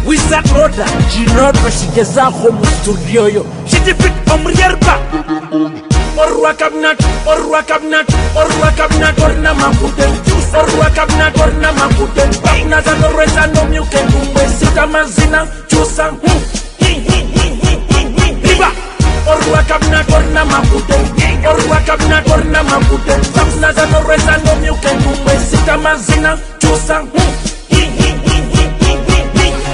Wizard Roda Jinodwa shigezaho mu studio yo Shidifit omrierba Orwa cabinet Orna makuten Orwa cabinet Orna makuten Bakna zano reza no myuken Umwe sita mazina Chusa Riba Orwa cabinet Orna makuten Orwa cabinet Orna makuten Bakna zano reza no myuken Umwe sita mazina Chusa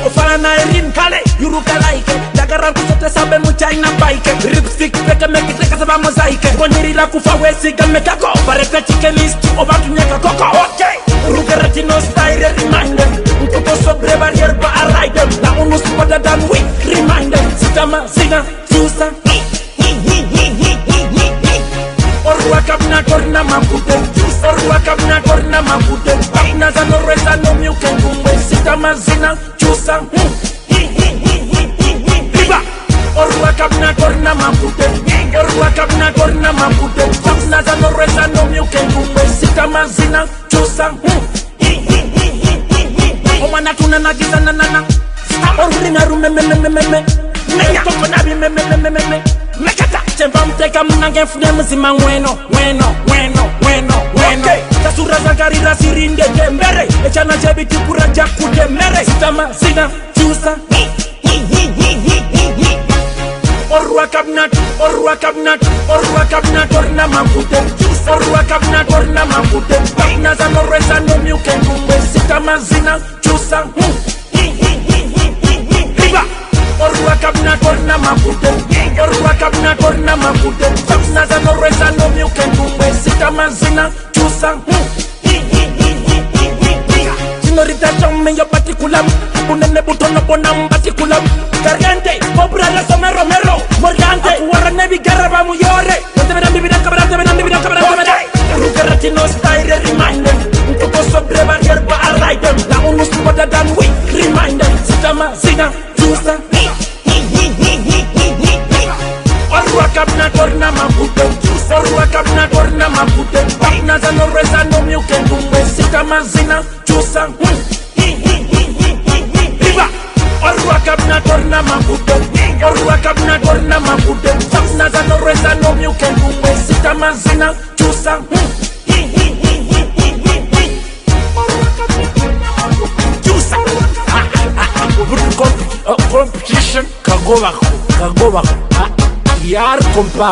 Ofana na erin kale Yuruka like Dagara kusote sabe mucha ina bike Ripstick peke meki teka saba mozaike Konyeri la kufa wesi gameka go Pareka chicken list Obatu nyeka koko Okay Rugerati no style reminder Mtuko sobre barrier ba aride Na unus pada dan we Reminder Sitama zina Chusa Orwa kabna korna makuten Orwa kabna korna makuten Bakna zano reza no myuken Kumbe sitama zina Chusa Riba Orwa kabna korna makuten Orwa kabna korna makuten Bakna zano reza no myuken Kumbe sitama zina Chusa Omana tuna na giza na nana Orina rumemememememe Meya toko nabi memememememe Mekata Chempa mteka mnange mfune mzima Weno Tasura zagarira sirinde jembere Echana jebi tikura jaku jembere Sitama zina Chusa Orwa kabnat Orna makuten Orwa kabnat Orna makuten Bakna zano reza no myuken Kumbe sitama zina Chusa Riba Orwa kabnat Orna makuten Orwa kabnat Orna makuten Bakna zano reza no myuken Kumbe sitama zina Chusa Señorita chome yo particular Punene butono ponam particular Cargante, pobra la some romero Morgante, akuara nevi garaba muyore Te verán vivir a cabrar, te verán vivir a cabrar Rugerati no style reminder Mtuko sobre barrier ba aride La unus pada dan we reminder Sitama zina Chusa Orwa kabna korna makuten Orwa kabna korna makuten Bakna zano reza no myuken Kumbe sitama zina Chusa Riba Orwa kabna korna makuten Orwa kabna korna makuten Bakna zano reza no myuken Kumbe sitama zina Chusa Chusa Competition Kagoba Yar compa